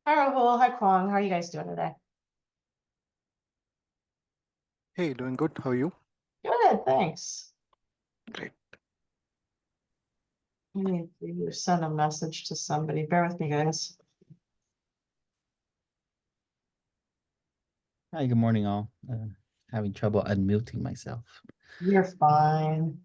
Hi, Rahul. Hi, Kwong. How are you guys doing today? Hey, doing good. How are you? Good, thanks. Great. I need to send a message to somebody. Bear with me, guys. Hi, good morning, all. Having trouble unmuting myself. You're fine.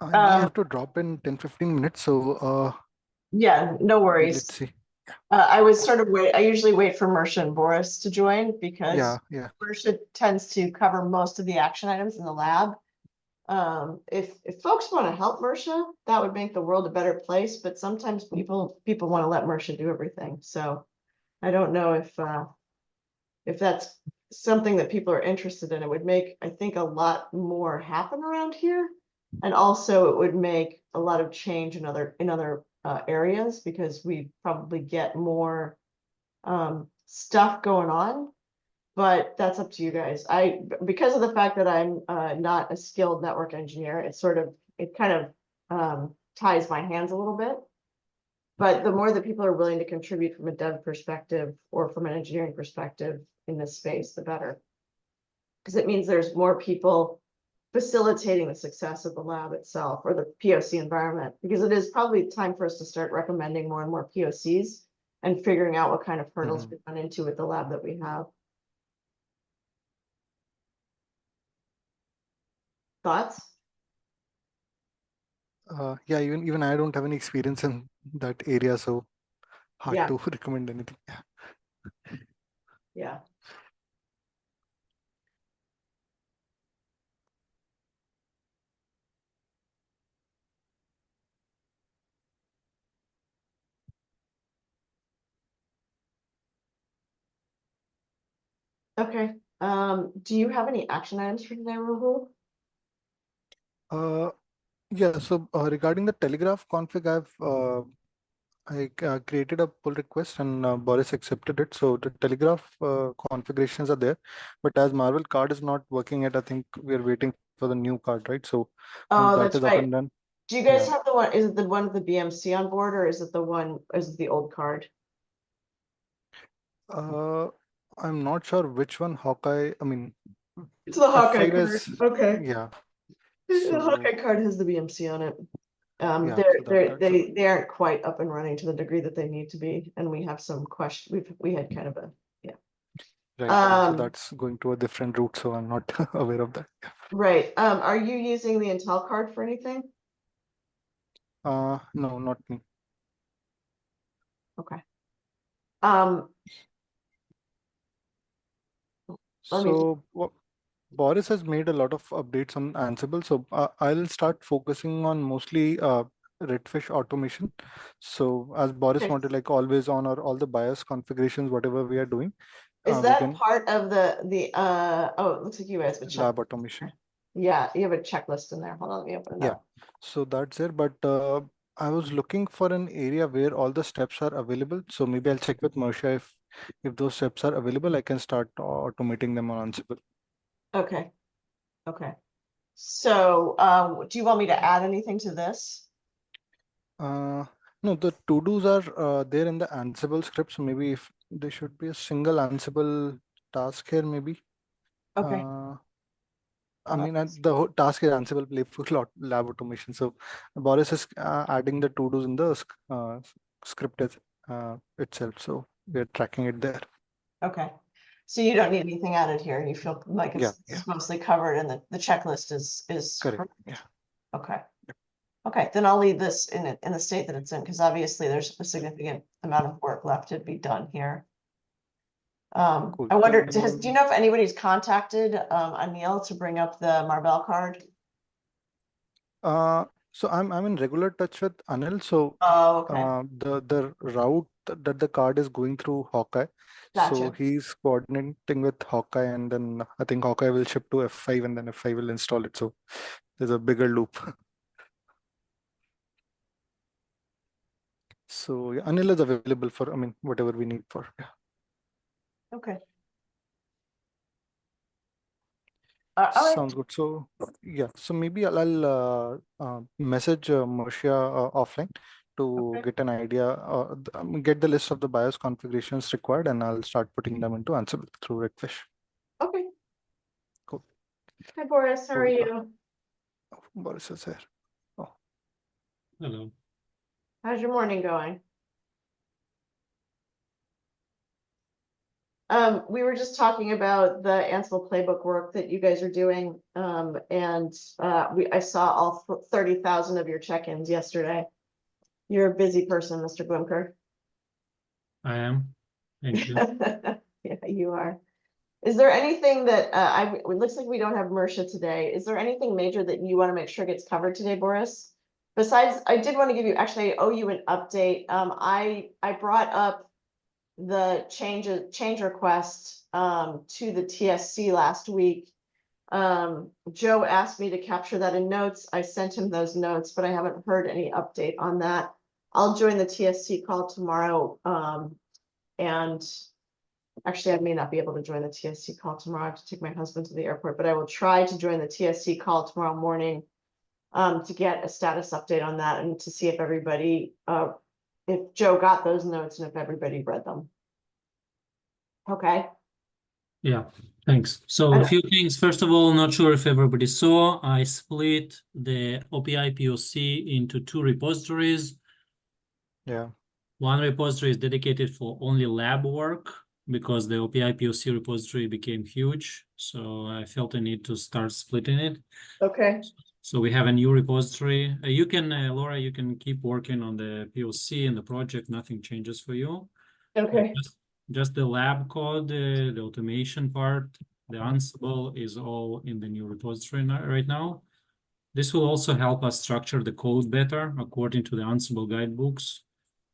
I may have to drop in 10-15 minutes, so Yeah, no maybe worries. let's see. I was sort of I usually wait for Mersha and Boris to join because Yeah. Mersha tends to cover most of the action items in the lab. If folks want to help Mersha, that would make the world a better place. But sometimes people want to let Mersha do everything. So I don't know if that's something that people are interested in. It would make, I think, a lot more happen around here. And also it would make a lot of change in other areas because we probably get more stuff going on. But that's up to you guys. Because of the fact that I'm not a skilled network engineer, it kind of ties my hands a little bit. But the more that people are willing to contribute from a dev perspective or from an engineering perspective in this space, the better. Because it means there's more people facilitating the success of the lab itself or the POC environment. Because it is probably time for us to start recommending more and more POCs and figuring out what kind of hurdles we run into with the lab that we have. Thoughts? Yeah, even I don't have any experience in that area, so hard Yeah. to recommend anything. Yeah. Okay. Do you have any action items for today, Rahul? Yeah. So regarding the Telegraph config, I created a pull request and Boris accepted it. So the Telegraph configurations are there, but as Marvel card is not working yet, I think we are waiting for the new card, right? So once Oh, that that's is up right. and done, Do you guys yeah. have the one, is it the one with the BMC on board or is it the old card? I'm not sure which one Hawkeye. I mean, It's the Hawkeye F5 card. is, Okay. yeah. The So Hawkeye card has the BMC on it. yeah, so that's a, They aren't quite up and running to the degree that they need to be, and we have some questions. We had kind of a, yeah. right. So that's going to a different route. So I'm not aware of that. Right. Are you using the Intel card for anything? No, not me. Okay. Let me. So Boris has made a lot of updates on Ansible. So I'll start focusing on mostly Redfish automation. So as Boris Okay. wanted, like always on or all the BIOS configurations, whatever we are doing, Is we that can part of oh, it looks like you guys have a check. lab automation. Yeah, you have a checklist in there. Hold on, let me open it Yeah, up. so that's it. But I was looking for an area where all the steps are available. So maybe I'll check with Marsha if those steps are available, I can start automating them on Ansible. Okay. Okay. So, do you want me to add anything to this? No, the to-dos are there in the Ansible script. So maybe if there should be a single Ansible task here, maybe. Okay. I mean, the whole task is Ansible playful lab automation. So Boris is adding the to-dos in the script itself. So we're tracking it there. Okay. So you don't need anything added here. You feel like Yeah, it's mostly covered and the checklist is correct. Yeah. Okay. Okay, then I'll leave this in the state that it's in, because obviously there's a significant amount of work left to be done here. Cool. I wonder, do you Then know if anybody's contacted Anil to bring up the Marvell card? So I'm in regular touch with Anil. So Oh, okay, the route that the card is going through Hawkeye. So gotcha. he's coordinating with Hawkeye, and then I think Hawkeye will ship to F5, and then F5 will install it. So there's a bigger loop. So yeah, Anil is available for, I mean, whatever we need for. Yeah. Okay. All right, Sounds good. So yeah, so maybe I'll message Marcia offline to okay, get an idea, get the list of the BIOS configurations required, and I'll start putting them into Ansible through Redfish. okay. Cool. Hi, Boris, how are Cool. you? Boris is here. Oh, Hello. How's your morning going? We were just talking about the Ansible playbook work that you guys are doing. And I saw all 30,000 of your check-ins yesterday. You're a busy person, Mr. Blimker. I am. Thank you. Yeah, you are. Is there anything that it looks like we don't have Mersha today. Is there anything major that you want to make sure gets covered today, Boris? Besides, I did want to give you, actually, I owe you an update. I brought up the change request to the TSC last week. Joe asked me to capture that in notes. I sent him those notes, but I haven't heard any update on that. I'll join the TSC call tomorrow. And actually, I may not be able to join the TSC call tomorrow. I have to take my husband to the airport, but I will try to join the TSC call tomorrow morning to get a status update on that and to see if everybody, if Joe got those notes and if everybody read them. Okay. Yeah, thanks. So a few things. First of all, not sure if everybody saw, I split the OPI POC into two repositories. yeah. One repository is dedicated for only lab work because the OPI POC repository became huge. So I felt a need to start splitting it. Okay. So we have a new repository. You can, Laura, you can keep working on the POC and the project. Nothing changes for you. Okay. Just the lab code, the automation part, the Ansible is all in the new repository right now. This will also help us structure the code better according to the Ansible guidebooks.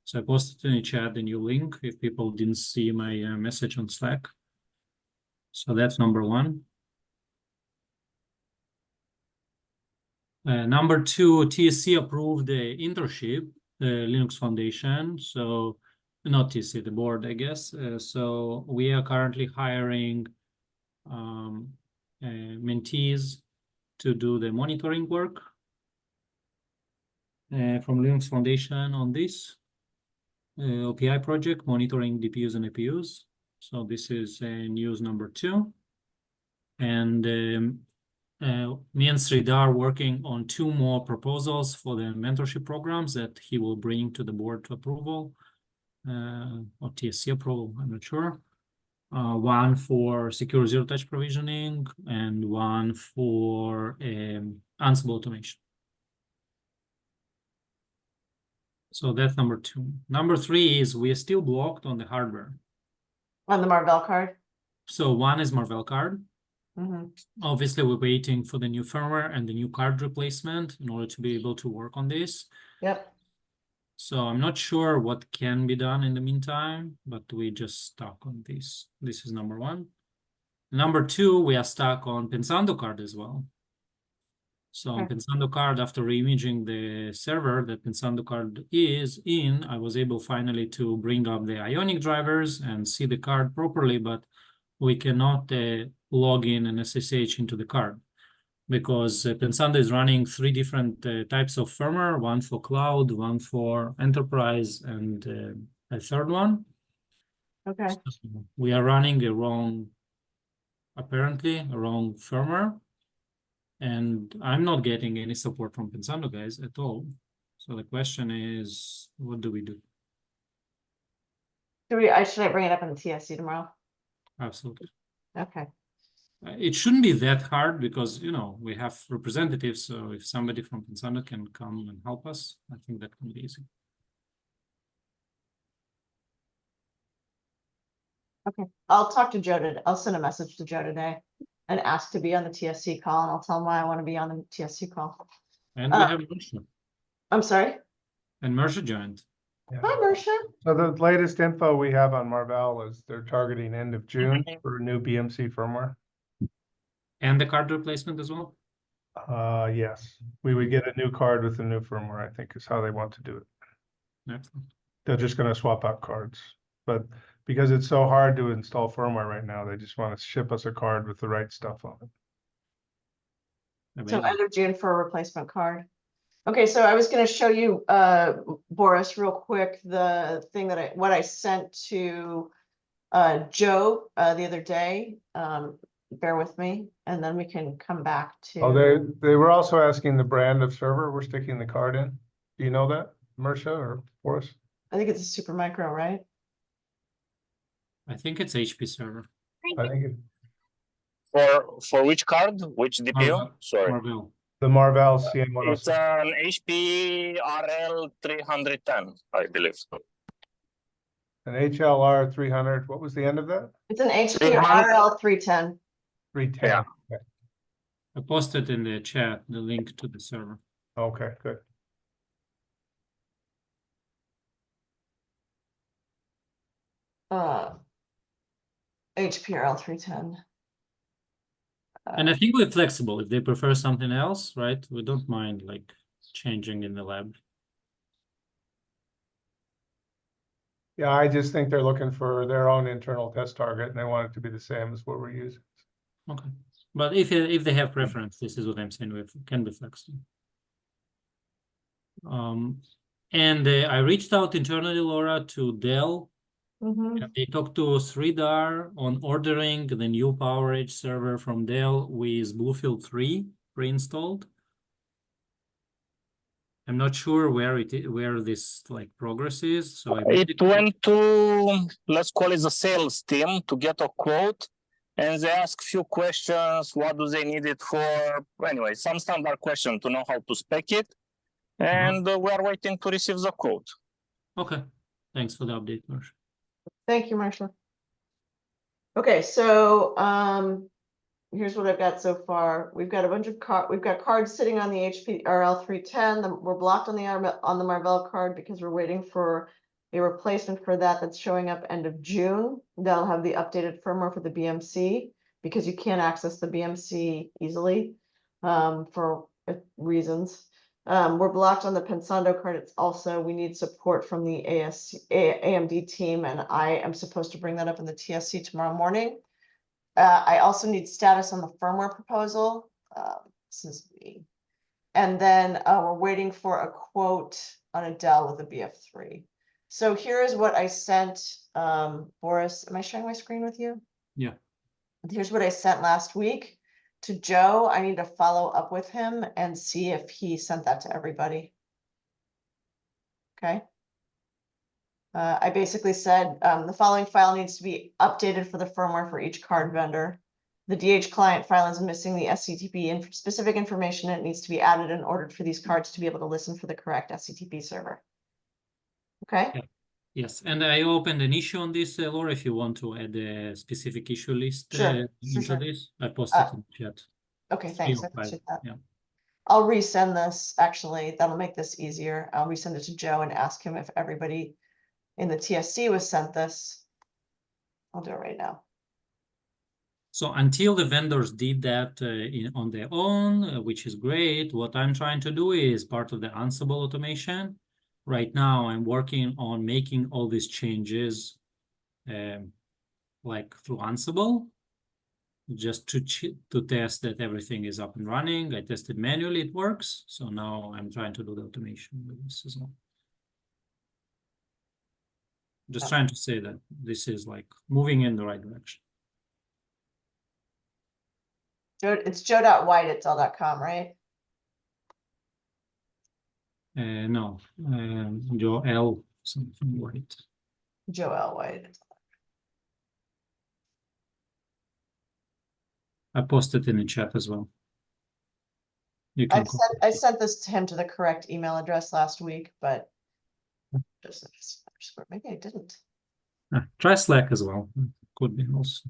So I posted in the chat the new link if people didn't see my message on Slack. So that's number one. Number two, TSC approved the internship, the Linux Foundation. So not TSC, the board, I guess. So we are currently hiring mentees to do the monitoring work from Linux Foundation on this OPI project, monitoring DPUs and APUs. So this is news number two. And me and Sridhar are working on two more proposals for the mentorship programs that he will bring to the board to approval or TSC approval, I'm not sure. One for secure zero-touch provisioning and one for Ansible automation. So that's number two. Number three is we are still blocked on the hardware. On the Marvell card. So one is Marvell card. Mm-hmm. Obviously, we're waiting for the new firmware and the new card replacement in order to be able to work on this. Yep. So I'm not sure what can be done in the meantime, but we just stuck on this. This is number one. Number two, we are stuck on Pensando card as well. So on Okay. Pensando card, after reimaging the server that Pensando card is in, I was able finally to bring up the Ionic drivers and see the card properly, but we cannot log in and SSH into the card because Pensando is running three different types of firmware, one for cloud, one for enterprise, and a third one. Okay. So we are running apparently a wrong firmware. And I'm not getting any support from Pensando guys at all. So the question is, what do we do? Should I bring it up in the TSC tomorrow? Absolutely. Okay. It shouldn't be that hard because, you know, we have representatives. So if somebody from Pensando can come and help us, I think that can be easy. Okay. I'll talk to Joe today. I'll send a message to Joe today and ask to be on the TSC call, and I'll tell him why I want to be on the TSC call. And we have Marsha. I'm sorry. And Marsha joined. Hi, Marcia. So the latest info we have on Marvell is they're targeting end of June for new BMC firmware. And the card replacement as well? Yes, we would get a new card with the new firmware, I think is how they want to do it. Excellent. They're just gonna swap out cards. But because it's so hard to install firmware right now, they just want to ship us a card with the right stuff on it. So Amazing. end of June for a replacement card. Okay, so I was gonna show you, Boris, real quick, the thing that what I sent to Joe the other day. Bear with me, and then we can come back to. Oh, they were also asking the brand of server we're sticking the card in. Do you know that, Mersha or Boris? I think it's a super micro, right? I think it's HP server. I think For which card? Which DPU? Marvel. Sorry. Marvel. the Marvell It's CM106. an HP RL 310, I believe. An HLR 300. What was the end of that? It's an HP 300. RL 310. 310. Yeah. Okay. I posted in the chat the link to the server. Okay, good. HP RL 310. And I think we're flexible. If they prefer something else, right? We don't mind like changing in the lab. Yeah, I just think they're looking for their own internal test target and they want it to be the same as what we're using. Okay. But if they have preference, this is what I'm saying. We can be flexible. And I reached out internally, Laura, to Dell. Mhm. And they talked to Sridhar on ordering the new PowerEdge server from Dell with Bluefield 3 pre-installed. I'm not sure where this like progress is. So I It went to, let's call it the sales team to get a quote. And they ask few questions. What do they need it for? Anyway, some standard question to know how to spec it. And we are waiting to receive the quote. Okay. Thanks for the update, Marsh. Thank you, Marshall. Okay, so here's what I've got so far. We've got a bunch of we've got cards sitting on the HP RL 310. We're blocked on the Marvell card because we're waiting for a replacement for that that's showing up end of June. That'll have the updated firmware for the BMC because you can't access the BMC easily for reasons. We're blocked on the Pensando card. It's also, we need support from the AMD team, and I am supposed to bring that up in the TSC tomorrow morning. I also need status on the firmware proposal. And then we're waiting for a quote on a Dell with a BF3. So here is what I sent, Boris. Am I sharing my screen with you? Yeah. Here's what I sent last week to Joe. I need to follow up with him and see if he sent that to everybody. Okay. I basically said the following file needs to be updated for the firmware for each card vendor. The DH client file is missing the SCTP specific information. It needs to be added and ordered for these cards to be able to listen for the correct SCTP server. Okay. Yeah. Yes, and I opened an issue on this, Laura, if you want to add a specific issue list Sure, into this. I posted in the chat. Okay, thanks. I 305, appreciate that. yeah. I'll resend this. Actually, that'll make this easier. I'll resend it to Joe and ask him if everybody in the TSC was sent this. I'll do it right now. So until the vendors did that on their own, which is great, what I'm trying to do is part of the Ansible automation. Right now, I'm working on making all these changes like through Ansible, just to test that everything is up and running. I tested manually, it works. So now I'm trying to do the automation with this as well. Just trying to say that this is like moving in the right direction. Joe, it's joe.white@dell.com, right? No, Joe L something right. Joe L. White. I posted in the chat as well. You can I sent this to him to the correct email address last week, but just maybe I didn't. try Slack as well. Could be also.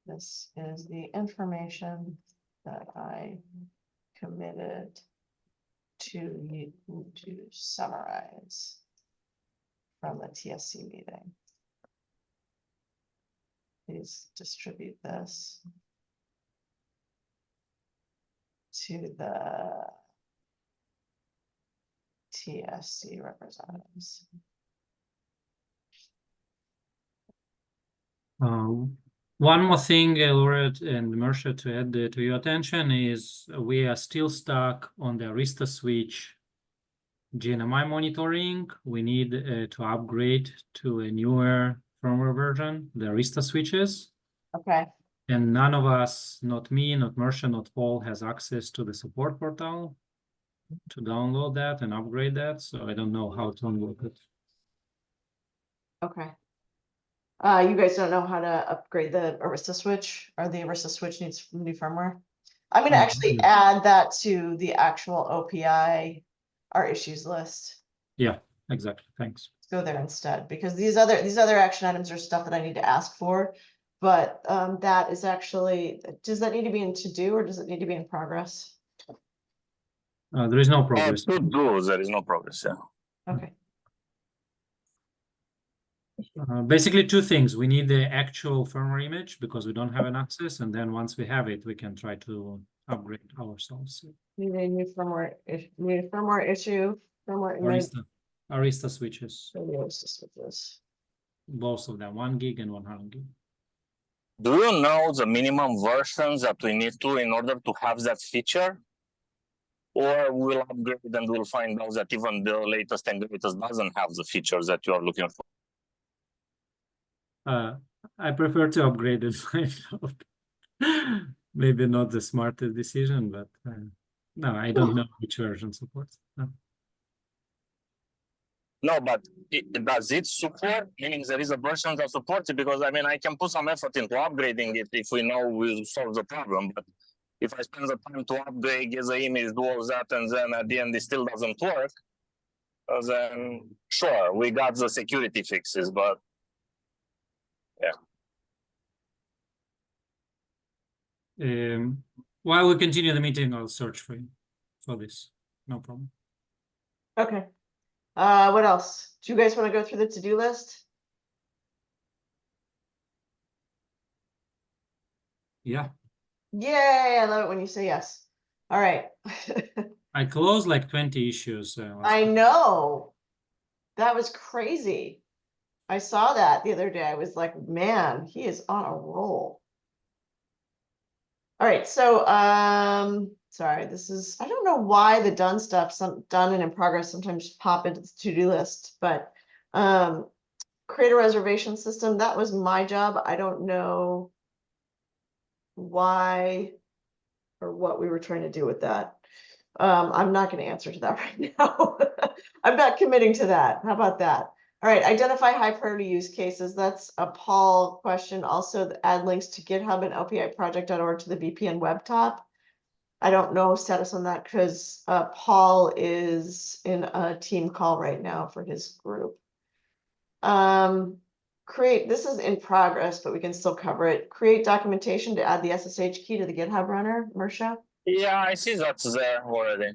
This is the information that I committed to summarize from the TSC meeting. Please distribute this to the TSC representatives. One more thing, Laura and Marcia, to add to your attention is we are still stuck on the Arista switch GNMI monitoring. We need to upgrade to a newer firmware version, the Arista switches. Okay, And none of us, not me, not Marcia, not Paul, has access to the support portal to download that and upgrade that. So I don't know how to unlock it. okay. You guys don't know how to upgrade the Arista switch, or the Arista switch needs new firmware? I'm gonna actually no. add that to the actual OPI, our issues list. Yeah, exactly. Thanks. Let's go there instead, because these other action items are stuff that I need to ask for. But that is actually, does that need to be in to do, or does it need to be in progress? There is no progress. To do, there is no progress, yeah. Okay, Basically two things. We need the actual firmware image because we don't have an access. And then once we have it, we can try to upgrade ourselves. need a new firmware, need a firmware issue, firmware image. Arista switches, Maybe Arista switches. both of them, 1 gig and 100 gig. Do you know the minimum versions that we need to in order to have that feature? Or we'll upgrade and we'll find out that even the latest and greatest doesn't have the features that you are looking for. I prefer to upgrade it myself. Maybe not the smartest decision, but no, I don't know which version supports. No. No, but does it support? Meaning there is a version that supports it, because I mean I can put some effort into upgrading it if we know we'll solve the problem. But if I spend the time to upgrade, get the image, do all that, and then at the end it still doesn't work, then sure, we got the security fixes, but While we continue the meeting, I'll search for you for this. No problem. Okay. What else? Do you guys want to go through the to-do list? Yeah, Yay, I love it when you say yes. All right. I closed like 20 issues. Last I time. know. That was crazy. I saw that the other day. I was like, man, he is on a roll. All right, so sorry, this is, I don't know why the done stuff, some done and in progress sometimes pop into the to-do list, but create a reservation system, that was my job. I don't know why or what we were trying to do with that. I'm not going to answer to that right now. I'm not committing to that. How about that? All right, identify high priority use cases. That's a Paul question. Also add links to GitHub and lpiproject.org to the VPN web top. I don't know status on that because Paul is in a team call right now for his group. Create, this is in progress, but we can still cover it. Create documentation to add the SSH key to the GitHub runner, Marcia. yeah, I see that's there already.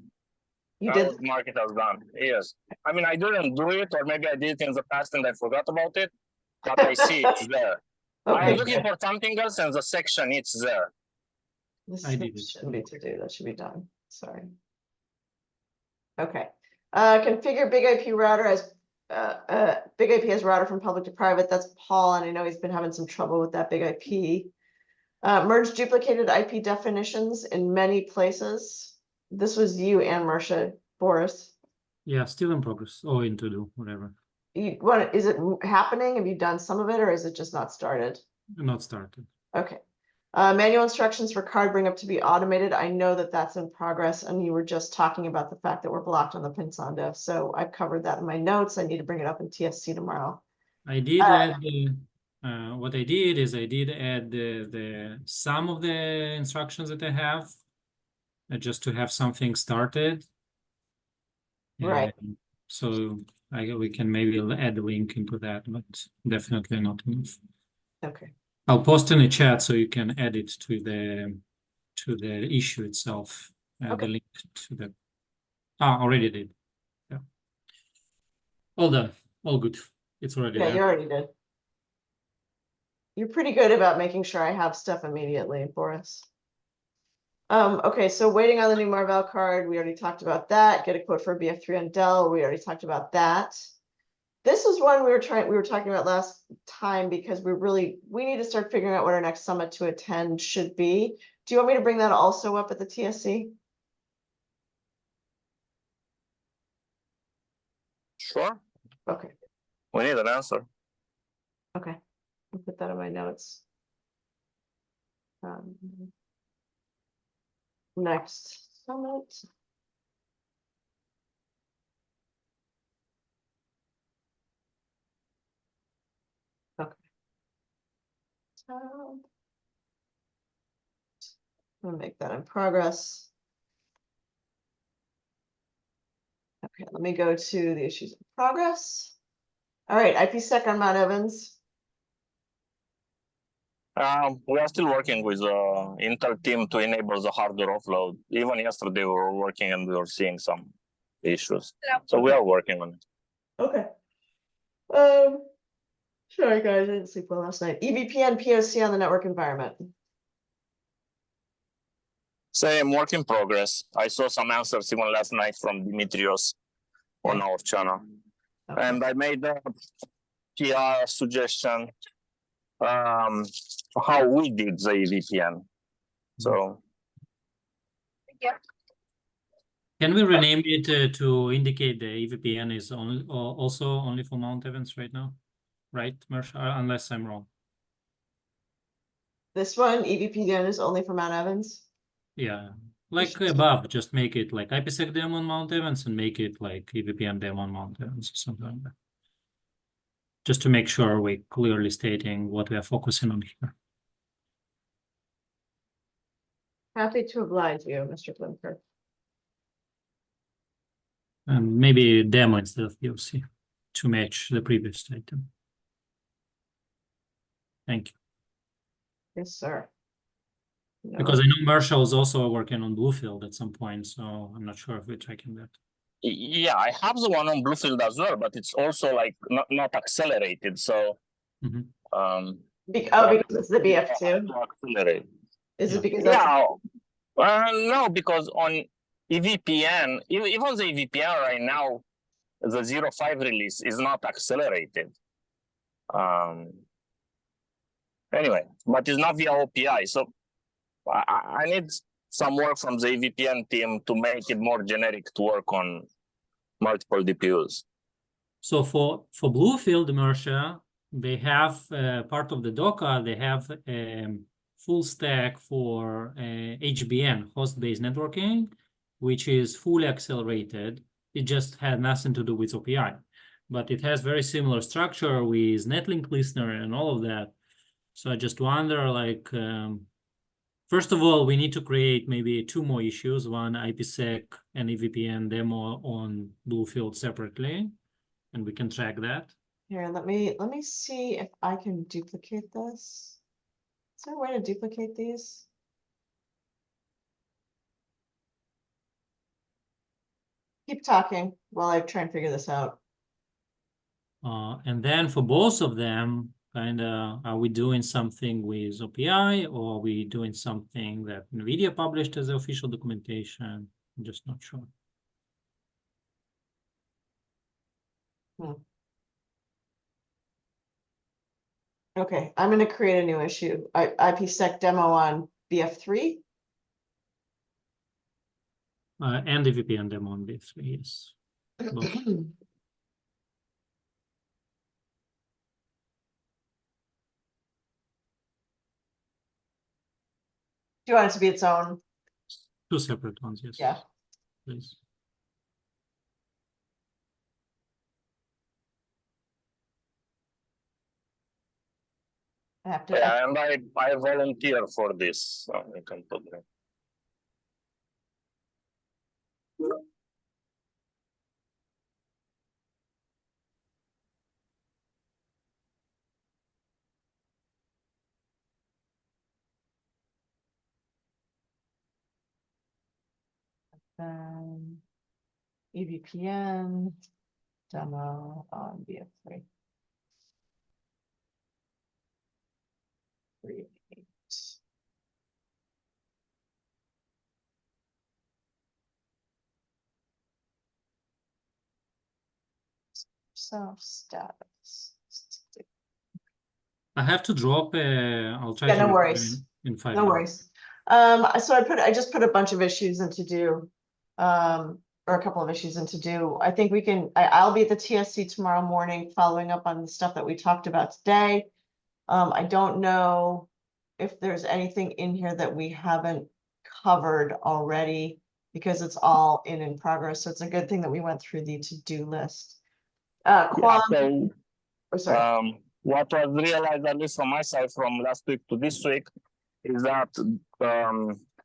You I did. would mark it as done. Yes. I mean, I didn't do it, or maybe I did it in the past and I forgot about it, but I see it's there. I Okay, was looking for something else and the section it's there. this I did it. shouldn't be to do. That should be done. Sorry. Okay. Configure big IP router as big IP as router from public to private. That's Paul, and I know he's been having some trouble with that big IP. Merge duplicated IP definitions in many places. This was you and Marcia, Boris. Yeah, still in progress or in to do, whatever. Is it happening? Have you done some of it, or is it just not started? Not started. Okay. Manual instructions for card bring up to be automated. I know that that's in progress, and you were just talking about the fact that we're blocked on the Pensando. So I've covered that in my notes. I need to bring it up in TSC tomorrow. I did add what I did is I did add the some of the instructions that I have just to have something started. Right. So we can maybe add a link into that, but definitely not enough. Okay. I'll post in the chat so you can add it to the issue itself. Okay. The link to the. Already did. Yeah. All done. All good. It's already Yeah, there. you already did. You're pretty good about making sure I have stuff immediately, Boris. Okay, so waiting on the new Marvel card. We already talked about that. Get a quote for BF3 on Dell. We already talked about that. This is one we were talking about last time because we need to start figuring out what our next summit to attend should be. Do you want me to bring that also up at the TSC? Sure, Okay, we need an answer. okay. I'll put that in my notes. Next summit. Okay. I'm gonna make that in progress. Okay, let me go to the issues in progress. All right, IPsec on Mount Evans. We are still working with the Intel team to enable the hardware offload. Even yesterday we were working and we were seeing some issues. So we are working on it. Okay. Sorry guys, I didn't sleep well last night. EVPN POC on the network environment. Same work in progress. I saw some answers even last night from Dimitrios on our channel. Okay. And I made a PR suggestion how we did the EVPN. So Can we rename it to indicate the EVPN is also only for Mount Evans right now? Right, Marsha? Unless I'm wrong. This one, EVPN is only for Mount Evans. Yeah, like above, just make it like IPsec demo on Mount Evans and make it like EVPN demo on Mount Evans or something like that. Just to make sure we're clearly stating what we are focusing on here. Happy to oblige you, Mr. Blinker. And maybe demo instead of POC to match the previous item. Thank you. Yes, sir. No. Because I know Marshall is also working on Bluefield at some point, so I'm not sure if we're tracking that. yeah, I have the one on Bluefield as well, but it's also like not accelerated. So Mhm. because it's the BF2. Accelerate. Is Yeah. it because that's No, because on EVPN, even the EVPN right now, the 0.5 release is not accelerated. Anyway, but it's not via OPI. So I need some work from the EVPN team to make it more generic to work on multiple DPUs. So for Bluefield, Marcia, they have part of the Docker, they have full stack for HBN, host-based networking, which is fully accelerated. It just had nothing to do with OPI, but it has very similar structure with Netlink listener and all of that. So I just wonder, like, first of all, we need to create maybe 2 more issues, one IPsec and EVPN demo on Bluefield separately, and we can track that. here? Let me see if I can duplicate this. Is there a way to duplicate these? Keep talking while I try and figure this out. And then for both of them, kind of, are we doing something with OPI or are we doing something that NVIDIA published as the official documentation? I'm just not sure. Okay, I'm going to create a new issue. IPsec demo on BF3. And the VPN demo on B3, yes. Both. Do you want it to be its own? 2 separate ones, yes. Yeah. Please. I have to. Yeah, and I volunteer for this. So you can put it. EVPN demo on VF3. Create. So status. I have to drop. I'll try Yeah, to no return worries. in 5 No minutes. worries. So I just put a bunch of issues in to do, or a couple of issues in to do. I think I'll be at the TSC tomorrow morning, following up on the stuff that we talked about today. I don't know if there's anything in here that we haven't covered already, because it's all in progress. So it's a good thing that we went through the to-do list. Kwon, So, oh, sorry. what was realized, at least from my side, from last week to this week, is that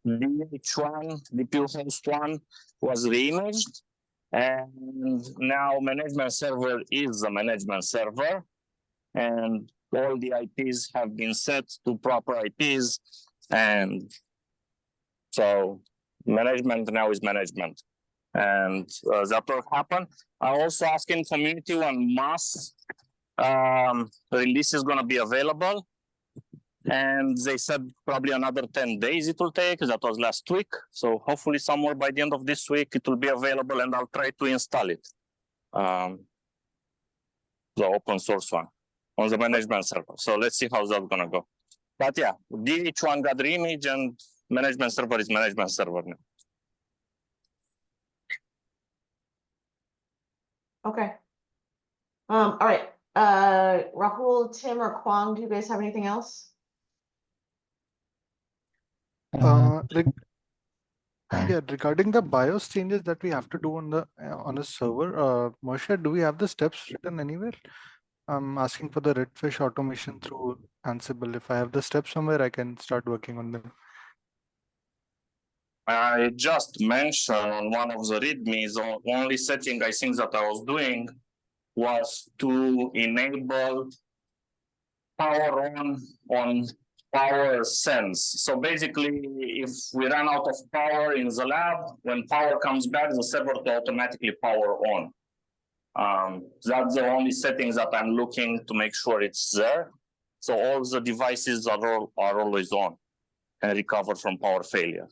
DH1, DPU host 1 was reimaged, and now management server is a management server, and all the IPs have been set to proper IPs, and so management now is management. And that will happen. I also asking community when mass release is going to be available, and they said probably another 10 days it will take. That was last week, so hopefully somewhere by the end of this week it will be available, and I'll try to install it, the open source one on the management server. So let's see how that's going to go. But yeah, DH1 got reimage, and management server is management server now. Okay. All right. Rahul, Tim, or Kwong, do you guys have anything else? Like, Fine. yeah, regarding the BIOS changes that we have to do on a server, Marsha, do we have the steps written anywhere? I'm asking for the redfish automation through Ansible. If I have the steps somewhere, I can start working on them. I just mentioned on one of the readmes, the only setting I think that I was doing was to enable power on power sense. So basically, if we run out of power in the lab, when power comes back, the server will automatically power on. That's the only settings that I'm looking to make sure it's there. So all the devices are always on and recover from power failure.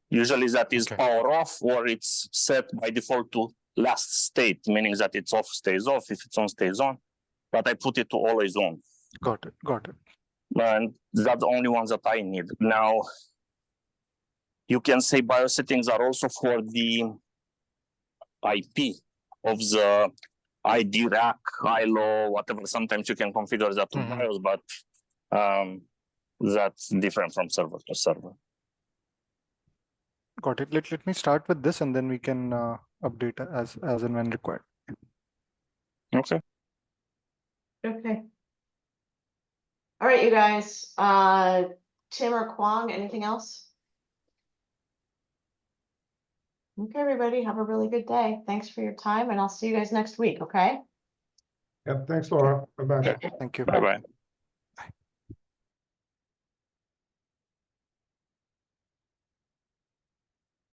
Usually that is Okay. power off, or it's set by default to last state, meaning that it's off stays off, if it's on stays on, but I put it to always on. Got it. Got it. And that's the only ones that I need. Now, you can say BIOS settings are also for the IP of the ID rack, ILO, whatever. Sometimes you can configure that to Mhm. BIOS, but that's different from server to server. Got it. Let me start with this, and then we can update as and when required. Okay. Okay. All right, you guys. Tim or Kwong, anything else? Okay, everybody, have a really good day. Thanks for your time, and I'll see you guys next week, okay? Yep, thanks, Laura. Bye-bye. Thank you. Bye-bye.